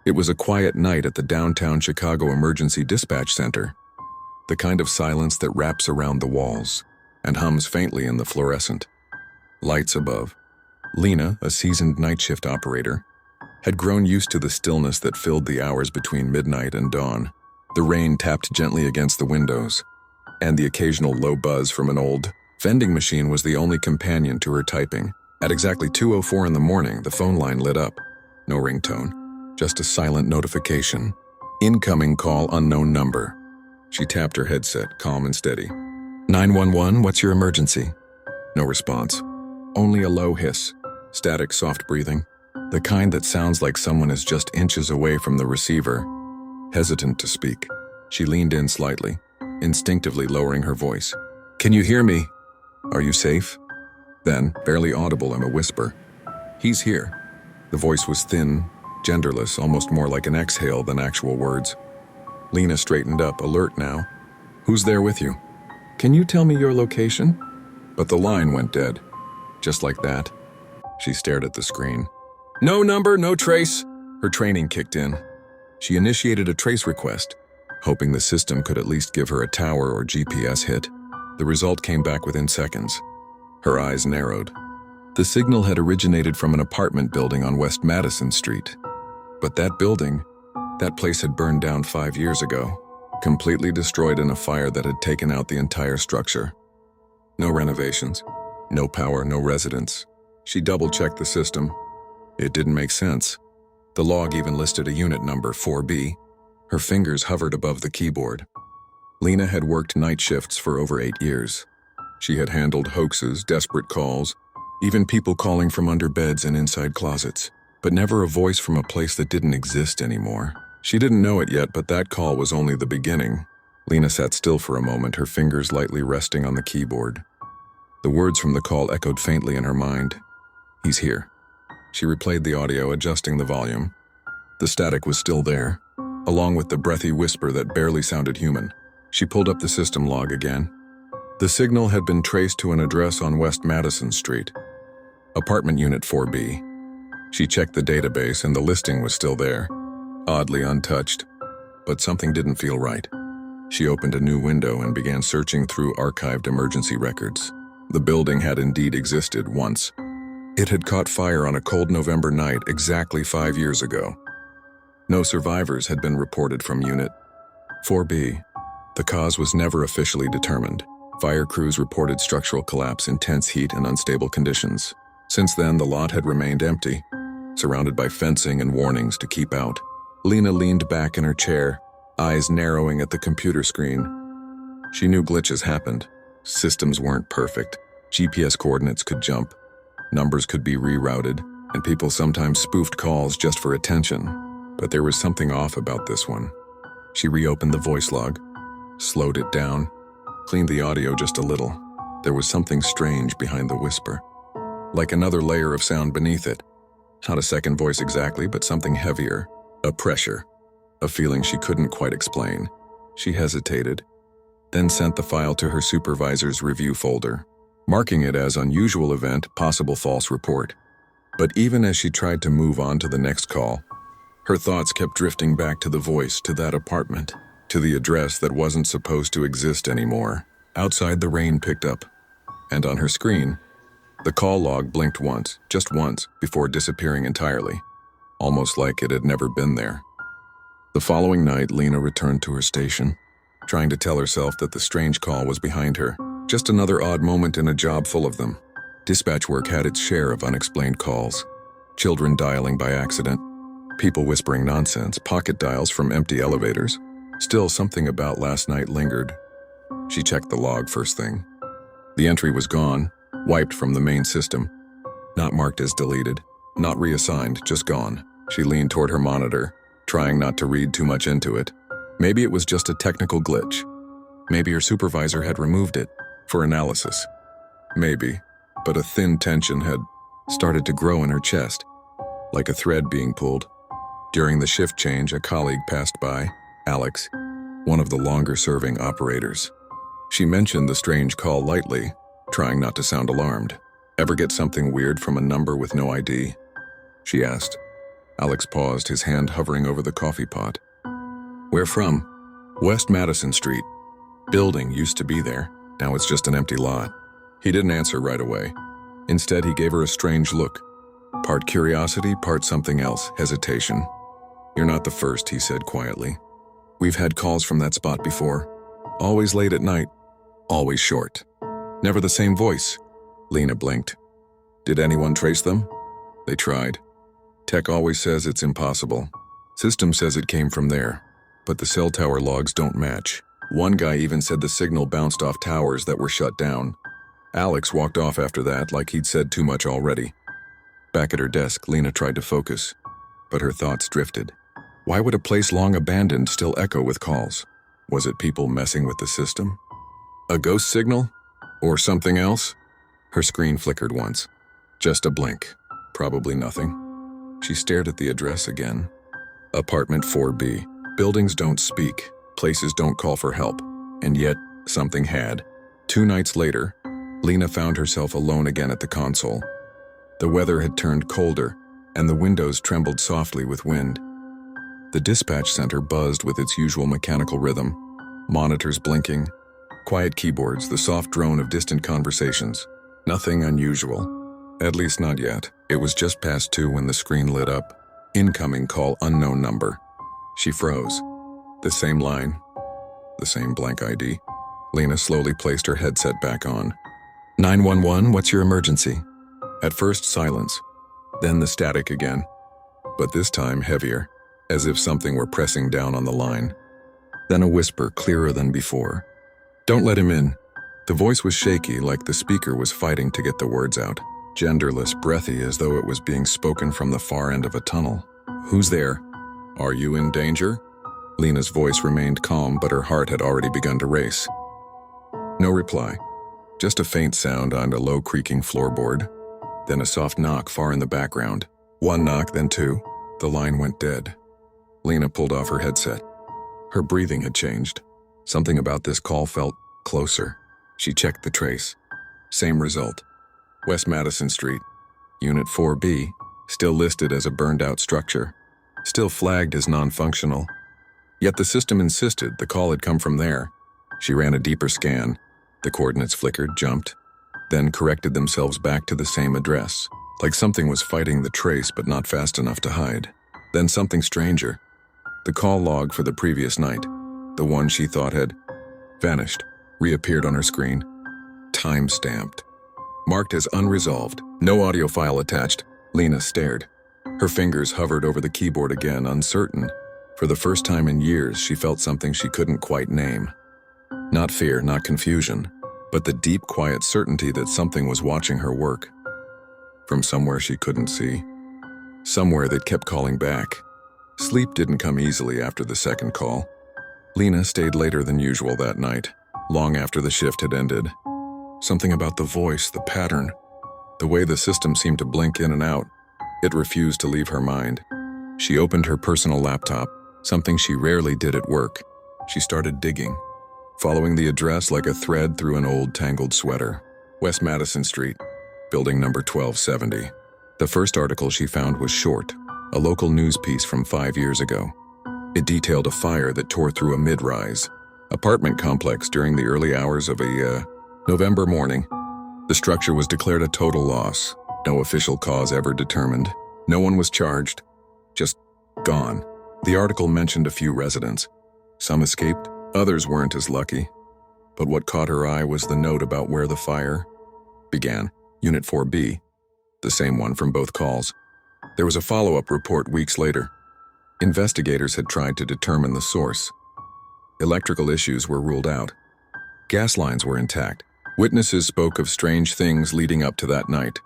It was a quiet night at the downtown Chicago Emergency Dispatch Center, the kind of silence that wraps around the walls and hums faintly in the fluorescent lights above. Lena, a seasoned night shift operator, had grown used to the stillness that filled the hours between midnight and dawn. The rain tapped gently against the windows, and the occasional low buzz from an old vending machine was the only companion to her typing. At exactly 2:04 in the morning, the phone line lit up. No ringtone, just a silent notification. Incoming call, unknown number. She tapped her headset, calm and steady. 911, what's your emergency? No response. Only a low hiss, static soft breathing, the kind that sounds like someone is just inches away from the receiver. Hesitant to speak, she leaned in slightly, instinctively lowering her voice. Can you hear me? Are you safe? Then, barely audible in a whisper, he's here. The voice was thin, genderless, almost more like an exhale than actual words. Lena straightened up, alert now. Who's there with you? Can you tell me your location? But the line went dead. Just like that. She stared at the screen. No number, no trace. Her training kicked in. She initiated a trace request, hoping the system could at least give her a tower or GPS hit. The result came back within seconds. Her eyes narrowed. The signal had originated from an apartment building on West Madison Street. But that building, that place had burned down 5 years ago, completely destroyed in a fire that had taken out the entire structure. No renovations, no power, no residents. She double-checked the system. It didn't make sense. The log even listed a unit number, 4B. Her fingers hovered above the keyboard. Lena had worked night shifts for over 8 years. She had handled hoaxes, desperate calls, even people calling from under beds and inside closets, but never a voice from a place that didn't exist anymore. She didn't know it yet, but that call was only the beginning. Lena sat still for a moment, her fingers lightly resting on the keyboard. The words from the call echoed faintly in her mind. He's here. She replayed the audio, adjusting the volume. The static was still there, along with the breathy whisper that barely sounded human. She pulled up the system log again. The signal had been traced to an address on West Madison Street, apartment unit 4B. She checked the database and the listing was still there, oddly untouched, but something didn't feel right. She opened a new window and began searching through archived emergency records. The building had indeed existed once. It had caught fire on a cold November night exactly 5 years ago. No survivors had been reported from Unit 4B. The cause was never officially determined. Fire crews reported structural collapse, intense heat, and unstable conditions. Since then, the lot had remained empty, surrounded by fencing and warnings to keep out. Lena leaned back in her chair, eyes narrowing at the computer screen. She knew glitches happened. Systems weren't perfect. GPS coordinates could jump, numbers could be rerouted, and people sometimes spoofed calls just for attention. But there was something off about this one. She reopened the voice log, slowed it down, cleaned the audio just a little. There was something strange behind the whisper, like another layer of sound beneath it. Not a second voice exactly, but something heavier, a pressure, a feeling she couldn't quite explain. She hesitated, then sent the file to her supervisor's review folder, marking it as unusual event, possible false report. But even as she tried to move on to the next call, her thoughts kept drifting back to the voice, to that apartment, to the address that wasn't supposed to exist anymore. Outside, the rain picked up, and on her screen, the call log blinked once, just once, before disappearing entirely, almost like it had never been there. The following night, Lena returned to her station, trying to tell herself that the strange call was behind her. Just another odd moment in a job full of them. Dispatch work had its share of unexplained calls. Children dialing by accident, people whispering nonsense, pocket dials from empty elevators. Still, something about last night lingered. She checked the log first thing. The entry was gone, wiped from the main system. Not marked as deleted, not reassigned, just gone. She leaned toward her monitor, trying not to read too much into it. Maybe it was just a technical glitch. Maybe her supervisor had removed it for analysis. Maybe, but a thin tension had started to grow in her chest, like a thread being pulled. During the shift change, a colleague passed by, Alex, one of the longer-serving operators. She mentioned the strange call lightly, trying not to sound alarmed. Ever get something weird from a number with no ID? She asked. Alex paused, his hand hovering over the coffee pot. Where from? West Madison Street. Building used to be there. Now it's just an empty lot. He didn't answer right away. Instead, he gave her a strange look. Part curiosity, part something else, hesitation. You're not the first, he said quietly. We've had calls from that spot before. Always late at night. Always short. Never the same voice. Lena blinked. Did anyone trace them? They tried. Tech always says it's impossible. System says it came from there. But the cell tower logs don't match. One guy even said the signal bounced off towers that were shut down. Alex walked off after that like he'd said too much already. Back at her desk, Lena tried to focus, but her thoughts drifted. Why would a place long abandoned still echo with calls? Was it people messing with the system? A ghost signal? Or something else? Her screen flickered once. Just a blink. Probably nothing. She stared at the address again. Apartment 4B. Buildings don't speak. Places don't call for help. And yet, something had. 2 nights later, Lena found herself alone again at the console. The weather had turned colder, and the windows trembled softly with wind. The dispatch center buzzed with its usual mechanical rhythm, monitors blinking, quiet keyboards, the soft drone of distant conversations. Nothing unusual. At least not yet. It was just past 2 when the screen lit up. Incoming call, unknown number. She froze. The same line. The same blank ID. Lena slowly placed her headset back on. 911, what's your emergency? At first, silence. Then the static again. But this time heavier, as if something were pressing down on the line. Then a whisper, clearer than before. Don't let him in. The voice was shaky, like the speaker was fighting to get the words out. Genderless, breathy, as though it was being spoken from the far end of a tunnel. Who's there? Are you in danger? Lena's voice remained calm, but her heart had already begun to race. No reply. Just a faint sound on a low creaking floorboard. Then a soft knock far in the background. 1 knock, then 2. The line went dead. Lena pulled off her headset. Her breathing had changed. Something about this call felt closer. She checked the trace. Same result. West Madison Street. Unit 4B, still listed as a burned-out structure. Still flagged as non-functional. Yet the system insisted the call had come from there. She ran a deeper scan. The coordinates flickered, jumped, then corrected themselves back to the same address, like something was fighting the trace but not fast enough to hide. Then something stranger. The call log for the previous night, the one she thought had vanished, reappeared on her screen. Time-stamped. Marked as unresolved, no audio file attached. Lena stared. Her fingers hovered over the keyboard again, uncertain. For the first time in years, she felt something she couldn't quite name. Not fear, not confusion, but the deep, quiet certainty that something was watching her work. From somewhere she couldn't see. Somewhere that kept calling back. Sleep didn't come easily after the second call. Lena stayed later than usual that night, long after the shift had ended. Something about the voice, the pattern, the way the system seemed to blink in and out. It refused to leave her mind. She opened her personal laptop, something she rarely did at work. She started digging, following the address like a thread through an old tangled sweater. West Madison Street, building number 1270. The first article she found was short, a local news piece from 5 years ago. It detailed a fire that tore through a mid-rise apartment complex during the early hours of a November morning. The structure was declared a total loss. No official cause ever determined. No one was charged. Just gone. The article mentioned a few residents. Some escaped, others weren't as lucky. But what caught her eye was the note about where the fire began. Unit 4B, the same one from both calls. There was a follow-up report weeks later. Investigators had tried to determine the source. Electrical issues were ruled out. Gas lines were intact. Witnesses spoke of strange things leading up to that night.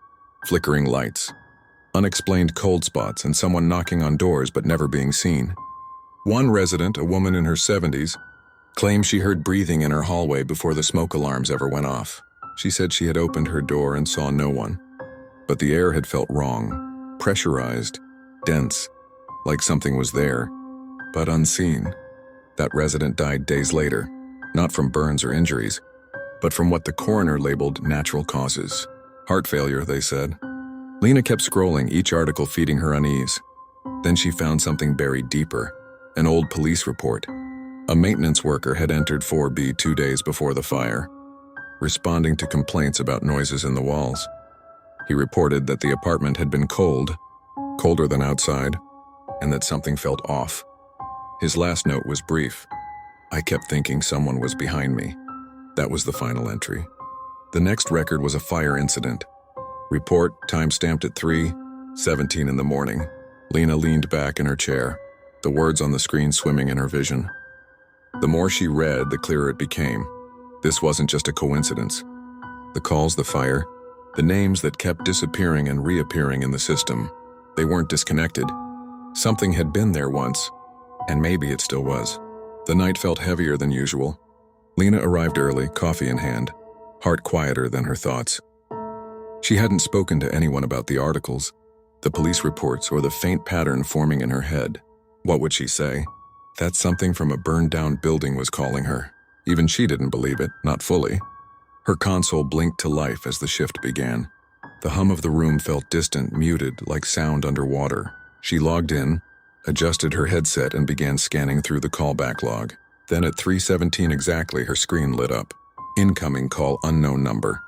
Flickering lights, unexplained cold spots, and someone knocking on doors but never being seen. One resident, a woman in her 70s, claimed she heard breathing in her hallway before the smoke alarms ever went off. She said she had opened her door and saw no one. But the air had felt wrong, pressurized, dense, like something was there, but unseen. That resident died days later, not from burns or injuries, but from what the coroner labeled natural causes. Heart failure, they said. Lena kept scrolling, each article feeding her unease. Then she found something buried deeper, an old police report. A maintenance worker had entered 4B 2 days before the fire, responding to complaints about noises in the walls. He reported that the apartment had been cold, colder than outside, and that something felt off. His last note was brief. I kept thinking someone was behind me. That was the final entry. The next record was a fire incident. Report time-stamped at 3:17 in the morning. Lena leaned back in her chair, the words on the screen swimming in her vision. The more she read, the clearer it became. This wasn't just a coincidence. The calls, the fire, the names that kept disappearing and reappearing in the system, they weren't disconnected. Something had been there once, and maybe it still was. The night felt heavier than usual. Lena arrived early, coffee in hand, heart quieter than her thoughts. She hadn't spoken to anyone about the articles, the police reports, or the faint pattern forming in her head. What would she say? That something from a burned-down building was calling her. Even she didn't believe it, not fully. Her console blinked to life as the shift began. The hum of the room felt distant, muted, like sound underwater. She logged in, adjusted her headset, and began scanning through the call backlog. Then at 3:17 exactly, her screen lit up. Incoming call, unknown number.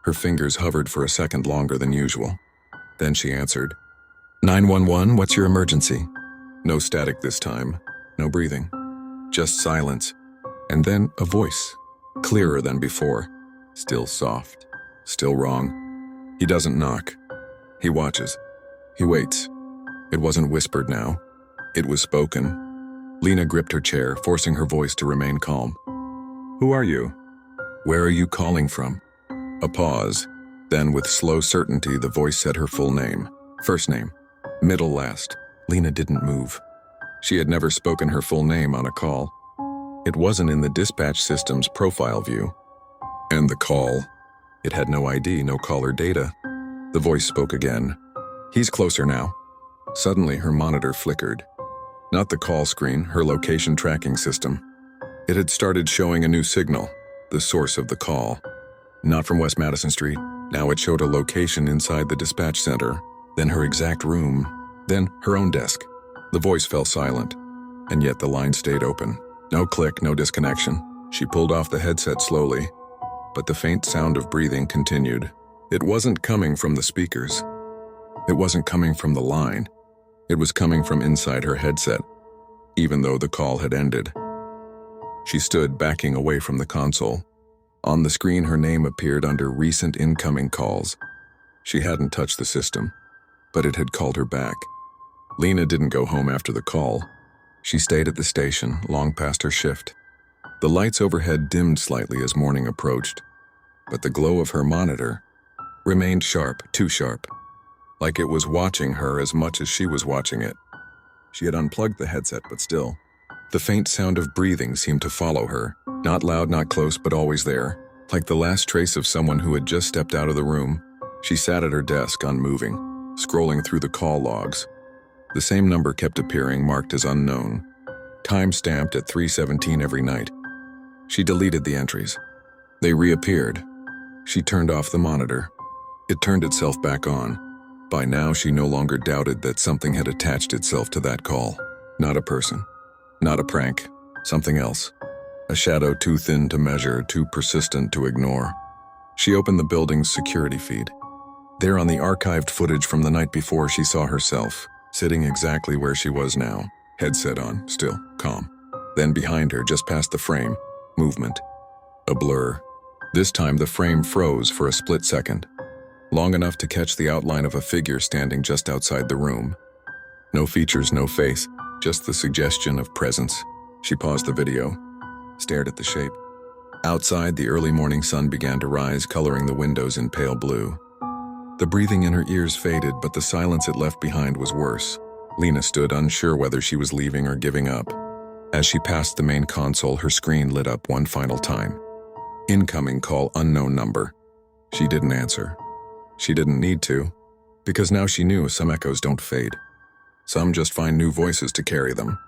Her fingers hovered for a second longer than usual. Then she answered. 911, what's your emergency? No static this time, no breathing. Just silence. And then a voice, clearer than before. Still soft, still wrong. He doesn't knock. He watches. He waits. It wasn't whispered now. It was spoken. Lena gripped her chair, forcing her voice to remain calm. Who are you? Where are you calling from? A pause. Then, with slow certainty, the voice said her full name. First name. Middle last. Lena didn't move. She had never spoken her full name on a call. It wasn't in the dispatch system's profile view. And the call. It had no ID, no caller data. The voice spoke again. He's closer now. Suddenly, her monitor flickered. Not the call screen, her location tracking system. It had started showing a new signal, the source of the call. Not from West Madison Street. Now it showed a location inside the dispatch center, then her exact room, then her own desk. The voice fell silent, and yet the line stayed open. No click, no disconnection. She pulled off the headset slowly, but the faint sound of breathing continued. It wasn't coming from the speakers. It wasn't coming from the line. It was coming from inside her headset, even though the call had ended. She stood, backing away from the console. On the screen, her name appeared under recent incoming calls. She hadn't touched the system, but it had called her back. Lena didn't go home after the call. She stayed at the station, long past her shift. The lights overhead dimmed slightly as morning approached, but the glow of her monitor remained sharp, too sharp, like it was watching her as much as she was watching it. She had unplugged the headset, but still. The faint sound of breathing seemed to follow her, not loud, not close, but always there, like the last trace of someone who had just stepped out of the room. She sat at her desk, unmoving, scrolling through the call logs. The same number kept appearing, marked as unknown, time-stamped at 3:17 every night. She deleted the entries. They reappeared. She turned off the monitor. It turned itself back on. By now, she no longer doubted that something had attached itself to that call. Not a person. Not a prank. Something else. A shadow too thin to measure, too persistent to ignore. She opened the building's security feed. There on the archived footage from the night before, she saw herself, sitting exactly where she was now, headset on, still, calm. Then behind her, just past the frame, movement. A blur. This time the frame froze for a split second, long enough to catch the outline of a figure standing just outside the room. No features, no face, just the suggestion of presence. She paused the video, stared at the shape. Outside, the early morning sun began to rise, coloring the windows in pale blue. The breathing in her ears faded, but the silence it left behind was worse. Lena stood, unsure whether she was leaving or giving up. As she passed the main console, her screen lit up one final time. Incoming call, unknown number. She didn't answer. She didn't need to, because now she knew some echoes don't fade. Some just find new voices to carry them.